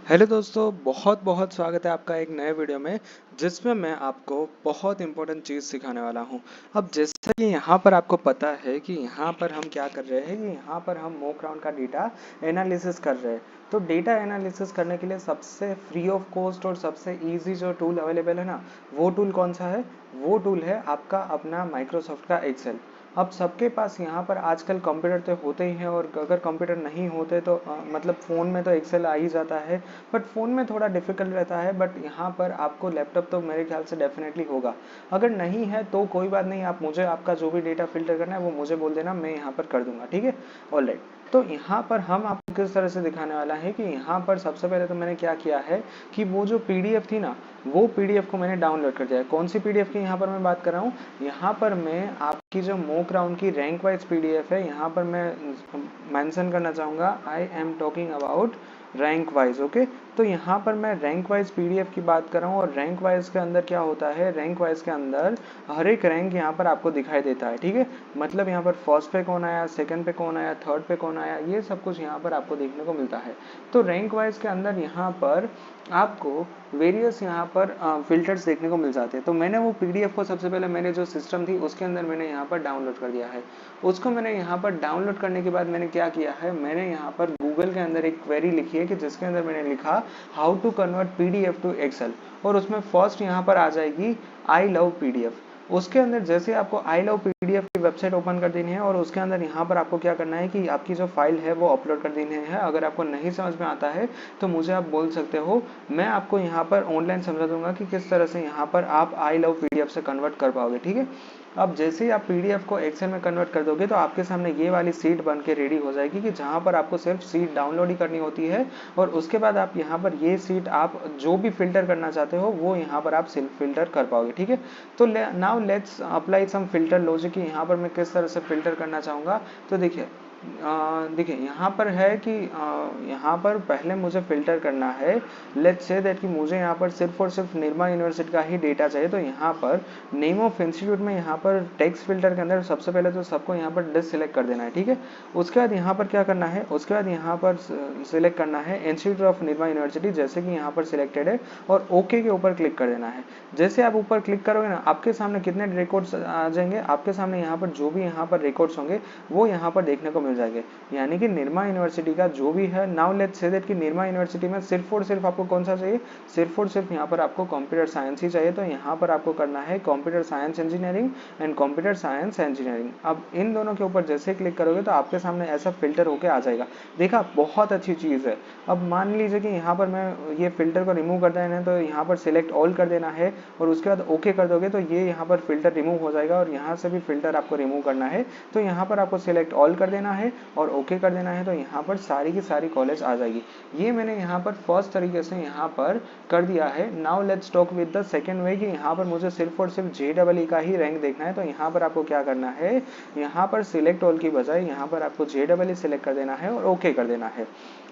Hello दोस्तों, बहुत बहुत स्वागत है आपका एक नए वीडियो में जिसमें मैं आपको बहुत इंपॉर्टेंट चीज़ सिखाने वाला हूं। अब जैसा कि यहाँ पर आपको पता है कि यहाँ पर हम क्या कर रहे हैं कि यहाँ पर हम मॉक राउंड का डेटा एनालिसिस कर रहे हैं। तो डेटा एनालिसिस करने के लिए सबसे फ्री ऑफ कॉस्ट और सबसे इजी जो टूल अवेलेबल है ना, वो टूल कौन सा है? वो टूल है आपका अपना माइक्रोसॉफ्ट का एक्सेल। अब सबके पास यहाँ पर आजकल कंप्यूटर तो होते ही हैं, और अगर कंप्यूटर नहीं होते तो मतलब फ़ोन में तो एक्सेल आ ही जाता है, बट फ़ोन में थोड़ा डिफिकल्ट रहता है। बट यहाँ पर आपको लैपटॉप तो मेरे ख्याल से डेफिनेटली होगा। अगर नहीं है तो कोई बात नहीं, आप मुझे आपका जो भी डेटा फिल्टर करना है वो मुझे बोल देना, मैं यहाँ पर कर दूंगा, ठीक है। ऑलराइट, तो यहाँ पर हम आपको किस तरह से दिखाने वाला है कि यहाँ पर सबसे पहले तो मैंने क्या किया है कि वो जो पीडीएफ थी ना, वो पीडीएफ को मैंने डाउनलोड कर दिया है। कौन सी पीडीएफ की यहाँ पर मैं बात कर रहा हूँ? यहाँ पर मैं आपकी जो मॉक राउंड की रैंक वाइज पीडीएफ है, यहाँ पर मैं मेंशन करना चाहूँगा, I am talking about rank wise. Okay, तो यहाँ पर मैं रैंक वाइज पीडीएफ की बात कर रहा हूँ। और रैंक वाइज के अंदर क्या होता है, रैंक वाइज के अंदर हर एक रैंक यहाँ पर आपको दिखाई देता है, ठीक है। मतलब यहाँ पर फर्स्ट पे कौन आया, सेकंड पे कौन आया, थर्ड पे कौन आया, ये सब कुछ यहाँ पर आपको देखने को मिलता है। तो रैंक वाइज के अंदर यहाँ पर आपको वेरियस यहाँ पर फिल्टर्स देखने को मिल जाते हैं। तो मैंने वो पीडीएफ को सबसे पहले मेरे जो सिस्टम थी उसके अंदर मैंने यहाँ पर डाउनलोड कर दिया है। उसको मैंने यहाँ पर डाउनलोड करने के बाद मैंने क्या किया है, मैंने यहाँ पर गूगल के अंदर एक क्वेरी लिखी है कि जिसके अंदर मैंने लिखा how to convert PDF to Excel, और उसमें फर्स्ट यहाँ पर आ जाएगी आई लव पीडीएफ। उसके अंदर जैसे आपको आई लव पीडीएफ की वेबसाइट ओपन कर देनी है, और उसके अंदर यहाँ पर आपको क्या करना है कि आपकी जो फाइल है वो अपलोड कर देनी है। अगर आपको नहीं समझ में आता है तो मुझे आप बोल सकते हो, मैं आपको यहाँ पर ऑनलाइन समझा दूंगा कि किस तरह से यहाँ पर आप आई लव पीडीएफ से कन्वर्ट कर पाओगे, ठीक है। अब जैसे ही आप पीडीएफ को एक्सेल में कन्वर्ट कर दोगे तो आपके सामने ये वाली सीट बन के रेडी हो जाएगी कि जहाँ पर आपको सिर्फ सीट डाउनलोड ही करनी होती है, और उसके बाद आप यहाँ पर ये सीट आप जो भी फिल्टर करना चाहते हो वो यहाँ पर आप सिर्फ फिल्टर कर पाओगे, ठीक है। तो now let's apply some filter logic. यहाँ पर मैं किस तरह से फिल्टर करना चाहूँगा, तो देखिए यहाँ पर है कि यहाँ पर पहले मुझे फिल्टर करना है। लेट्स से दैट कि मुझे यहाँ पर सिर्फ और सिर्फ निर्मा यूनिवर्सिटी का ही डेटा चाहिए। तो यहाँ पर नेम ऑफ इंस्टीट्यूट में यहाँ पर टेक्स्ट फिल्टर के अंदर सबसे पहले तो सबको यहाँ पर डिस सिलेक्ट कर देना है, ठीक है। उसके बाद यहाँ पर क्या करना है, उसके बाद यहाँ पर सिलेक्ट करना है इंस्टीट्यूट ऑफ निर्मा यूनिवर्सिटी, जैसे कि यहाँ पर सिलेक्टेड है, और ओके के ऊपर क्लिक कर देना है। जैसे आप ऊपर क्लिक करोगे ना, आपके सामने कितने रिकॉर्ड्स आ जाएंगे, आपके सामने यहाँ पर जो भी यहाँ पर रिकॉर्ड्स होंगे वो यहाँ पर देखने को मिल जाएंगे, यानी कि निर्मा यूनिवर्सिटी का जो भी है। नाउ लेट्स से दैट कि निर्मा यूनिवर्सिटी में सिर्फ और सिर्फ आपको कौन सा चाहिए, सिर्फ और सिर्फ यहाँ पर आपको कंप्यूटर साइंस ही चाहिए। तो यहाँ पर आपको करना है computer science engineering and computer science engineering. अब इन दोनों के ऊपर जैसे क्लिक करोगे तो आपके सामने ऐसा फिल्टर होके आ जाएगा। देखा, बहुत अच्छी चीज़ है। अब मान लीजिए कि यहाँ पर मैं ये फिल्टर को रिमूव कर देना है, तो यहाँ पर सिलेक्ट ऑल कर देना है, और उसके बाद ओके कर दोगे तो ये यहाँ पर फिल्टर रिमूव हो जाएगा। और यहाँ से भी फिल्टर आपको रिमूव करना है, तो यहाँ पर आपको सिलेक्ट ऑल कर देना है और ओके कर देना है, तो यहाँ पर सारी की सारी कॉलेज आ जाएगी। ये मैंने यहाँ पर फर्स्ट तरीके से यहाँ पर कर दिया है। Now let's talk with the second वे कि यहाँ पर मुझे सिर्फ और सिर्फ JEE का ही रैंक देखना है। तो यहाँ पर आपको क्या करना है, यहाँ पर सिलेक्ट ऑल की बजाय यहाँ पर आपको JEE सिलेक्ट कर देना है और ओके कर देना है।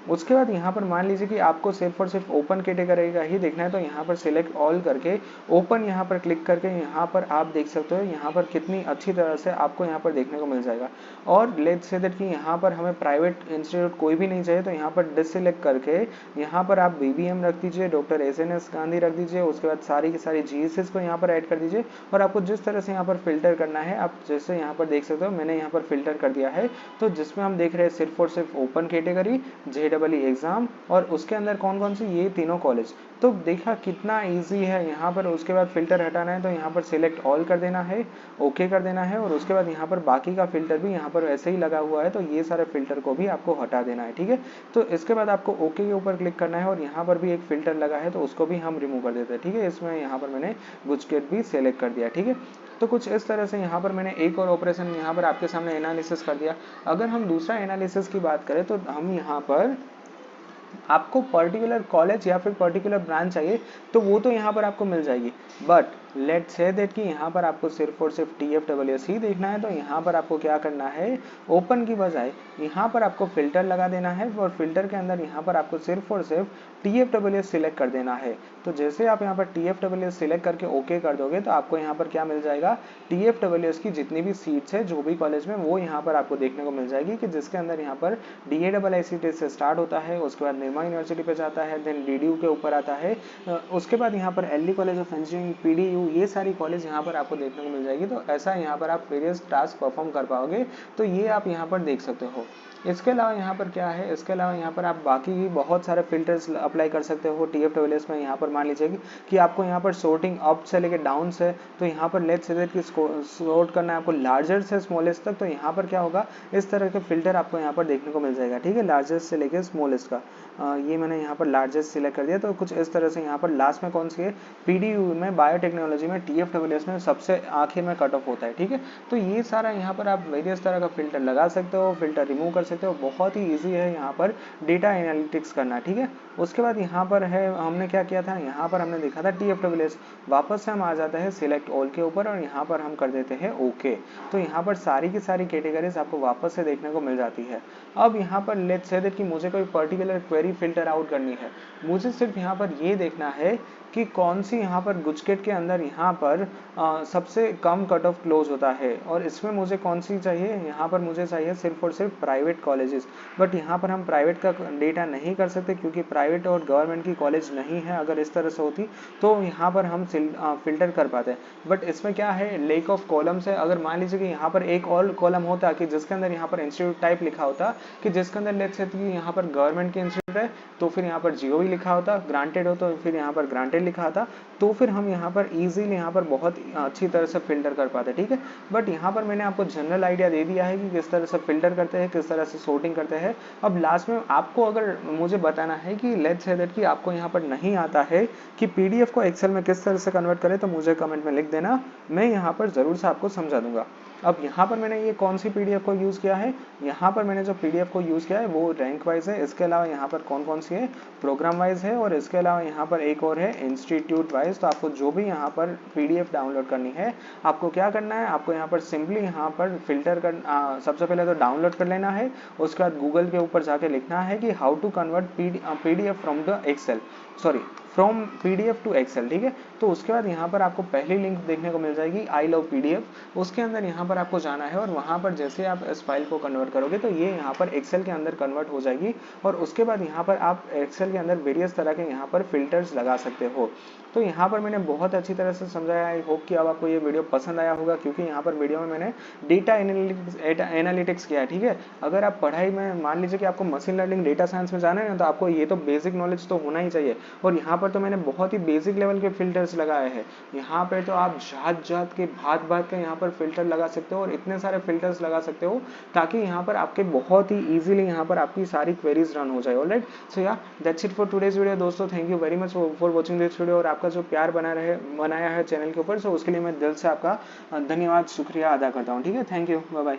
उसके बाद यहाँ पर मान लीजिए कि आपको सिर्फ और सिर्फ ओपन कैटेगरी का ही देखना है, तो यहाँ पर सिलेक्ट ऑल करके ओपन यहाँ पर क्लिक करके यहाँ पर आप देख सकते हो यहाँ पर कितनी अच्छी तरह से आपको यहाँ पर देखने को मिल जाएगा। और लेट्स से दैट कि यहाँ पर हमें प्राइवेट इंस्टीट्यूट कोई भी नहीं चाहिए, तो यहाँ पर डिससिलेक्ट करके यहाँ पर आप BBM रख दीजिए, डॉक्टर SNS गांधी रख दीजिए। उसके बाद सारी की सारी GSS को यहाँ पर ऐड कर दीजिए, और आपको जिस तरह से यहाँ पर फिल्टर करना है, आप जैसे यहाँ पर देख सकते हो मैंने यहाँ पर फिल्टर कर दिया है। तो जिसमें हम देख रहे हैं सिर्फ और सिर्फ ओपन कैटेगरी, JEE एग्जाम, और उसके अंदर कौन कौन सी, ये तीनों कॉलेज। तो देखा कितना इजी है यहाँ पर। उसके बाद फिल्टर हटाना है तो यहाँ पर सिलेक्ट ऑल कर देना है, ओके कर देना है, और उसके बाद यहाँ पर बाकी का फिल्टर भी यहाँ पर ऐसे ही लगा हुआ है, तो ये सारे फिल्टर को भी आपको हटा देना है, ठीक है। तो इसके बाद आपको ओके के ऊपर क्लिक करना है, और यहाँ पर भी एक फिल्टर लगा है तो उसको भी हम रिमूव कर देते हैं, ठीक है। इसमें यहाँ पर मैंने गुजकेट भी सिलेक्ट कर दिया, ठीक है। तो कुछ इस तरह से यहाँ पर मैंने एक और ऑपरेशन यहाँ पर आपके सामने एनालिसिस कर दिया। अगर हम दूसरा एनालिसिस की बात करें तो हम यहाँ पर आपको पर्टिकुलर कॉलेज या फिर पर्टिकुलर ब्रांच चाहिए तो वो तो यहाँ पर आपको मिल जाएगी, बट लेट्स से दैट कि यहाँ पर आपको सिर्फ और सिर्फ TFWS ही देखना है, तो यहाँ पर आपको क्या करना है, ओपन की बजाय यहाँ पर आपको फिल्टर लगा देना है और फिल्टर के अंदर यहाँ पर आपको सिर्फ और सिर्फ TFWS सिलेक्ट कर देना है। तो जैसे आप यहाँ पर TFWS सिलेक्ट करके ओके कर दोगे तो आपको यहाँ पर क्या मिल जाएगा, TFWS की जितनी भी सीट्स है जो भी कॉलेज में, वो यहाँ पर आपको देखने को मिल जाएगी कि जिसके अंदर यहाँ पर DAIIC से स्टार्ट होता है, उसके बाद निर्मा यूनिवर्सिटी पे जाता है, देन DDU के ऊपर आता है, उसके बाद यहाँ पर LD college of engineering, PDU, ये सारी कॉलेज यहाँ पर आपको देखने को मिल जाएगी। तो ऐसा यहाँ पर आप वेरियस टास्क परफॉर्म कर पाओगे, तो ये आप यहाँ पर देख सकते हो। इसके अलावा यहाँ पर क्या है, इसके अलावा यहाँ पर आप बाकी भी बहुत सारे फिल्टर्स अप्लाई कर सकते हो TFWS में। यहाँ पर मान लीजिए कि आपको यहाँ पर सॉर्टिंग अप से लेके डाउन से, तो यहाँ पर लेट्स से कि सॉर्ट करना है आपको लार्जर से स्मॉलेस्ट तक, तो यहाँ पर क्या होगा, इस तरह के फिल्टर आपको यहाँ पर देखने को मिल जाएगा। ठीक है, लार्जेस्ट से लेके स्मॉलेस्ट का, ये मैंने यहाँ पर लार्जेस्ट सिलेक्ट कर दिया। तो कुछ इस तरह से यहाँ पर लास्ट में कौन सी है, PDU में, बायोटेक्नोलॉजी में, TFWS में सबसे आखिर में कट ऑफ होता है। ठीक है, तो ये सारा यहाँ पर आप वेरियस तरह का फिल्टर लगा सकते हो, फिल्टर रिमूव कर सकते हो। बहुत ही ईजी है यहाँ पर डेटा एनालिटिक्स करना। ठीक है, उसके बाद यहाँ पर है, हमने क्या किया था, यहाँ पर हमने देखा था TFWS, वापस से हम आ जाते हैं सिलेक्ट ऑल के ऊपर और यहाँ पर हम कर देते हैं ओके। तो यहाँ पर सारी की सारी कैटेगरीज आपको वापस से देखने को मिल जाती है। अब यहाँ पर लेट्स से दैट कि मुझे कोई पर्टिकुलर क्वेरी फिल्टर आउट करनी है, मुझे सिर्फ यहाँ पर ये देखना है कि कौन सी यहाँ पर गुजकेट के अंदर यहाँ पर सबसे कम कट ऑफ क्लोज होता है, और इसमें मुझे कौन सी चाहिए, यहाँ पर मुझे चाहिए सिर्फ और सिर्फ प्राइवेट कॉलेजेस। बट यहाँ पर हम प्राइवेट का डेटा नहीं कर सकते क्योंकि प्राइवेट और गवर्नमेंट की कॉलेज नहीं है। अगर इस तरह से होती तो यहाँ पर हम फिल्टर कर पाते, बट इसमें क्या है, लेक ऑफ कॉलम्स है। अगर मान लीजिए कि यहाँ पर एक और कॉलम होता कि जिसके अंदर यहाँ पर इंस्टीट्यूट टाइप लिखा होता, कि जिसके अंदर लेट्स से कि यहाँ पर गवर्नमेंट के इंस्टीट्यूट है, तो फिर यहाँ पर GOV लिखा होता, ग्रांटेड हो तो फिर यहाँ पर ग्रांटेड लिखा था, तो फिर हम यहाँ पर इजीली यहाँ पर बहुत अच्छी तरह से फिल्टर कर पाते। ठीक है, बट यहाँ पर मैंने आपको जनरल आइडिया दे दिया है कि किस तरह से फिल्टर करते हैं, किस तरह से सॉर्टिंग करते हैं। अब लास्ट में आपको अगर मुझे बताना है कि लेट्स से दैट कि आपको यहाँ पर नहीं आता है कि PDF को एक्सेल में किस तरह से कन्वर्ट करें, तो मुझे कमेंट में लिख देना, मैं यहाँ पर ज़रूर से आपको समझा दूंगा। अब यहाँ पर मैंने ये कौन सी PDF को यूज़ किया है, यहाँ पर मैंने जो PDF को यूज़ किया है वो रैंक वाइज है। इसके अलावा यहाँ पर कौन कौन सी है, प्रोग्राम वाइज है, और इसके अलावा यहाँ पर एक और है इंस्टीट्यूट वाइज। तो आपको जो भी यहाँ पर PDF डाउनलोड करनी है, आपको क्या करना है, आपको यहाँ पर सिंपली यहाँ पर फिल्टर कर सबसे पहले तो डाउनलोड कर लेना है। उसके बाद गूगल के ऊपर जाके लिखना है कि how to convert PDF from the Excel, sorry from PDF to Excel. ठीक है, तो उसके बाद यहाँ पर आपको पहली लिंक देखने को मिल जाएगी आई लव PDF, उसके अंदर यहाँ पर आपको जाना है और वहाँ पर जैसे आप इस फाइल को कन्वर्ट करोगे तो ये यहाँ पर एक्सेल के अंदर कन्वर्ट हो जाएगी। और उसके बाद यहाँ पर आप एक्सेल के अंदर वेरियस तरह के यहाँ पर फिल्टर्स लगा सकते हो। तो यहाँ पर मैंने बहुत अच्छी तरह से समझाया। आई होप कि अब आपको ये वीडियो पसंद आया होगा, क्योंकि यहाँ पर वीडियो में मैंने डेटा एनालिटिक्स किया है। ठीक है, अगर आप पढ़ाई में मान लीजिए कि आपको मशीन लर्निंग, डेटा साइंस में जाना है ना, तो आपको ये तो बेसिक नॉलेज तो होना ही चाहिए। और यहाँ पर तो मैंने बहुत ही बेसिक लेवल के फिल्टर्स लगाए हैं। यहाँ पे तो आप जात जात के, भात भात के यहाँ पर फिल्टर लगा सकते हो और इतने सारे फिल्टर्स लगा सकते हो ताकि यहाँ पर आपके बहुत ही इजीली यहाँ पर आपकी सारी क्वेरीज रन हो जाए। Alright, so yeah that's it for today's video दोस्तों। Thank you very much for watching this video, और आपका जो प्यार बनाया है चैनल के ऊपर, सो उसके लिए मैं दिल से आपका धन्यवाद, शुक्रिया अदा करता हूँ। ठीक है, थैंक यू, बाय बाय।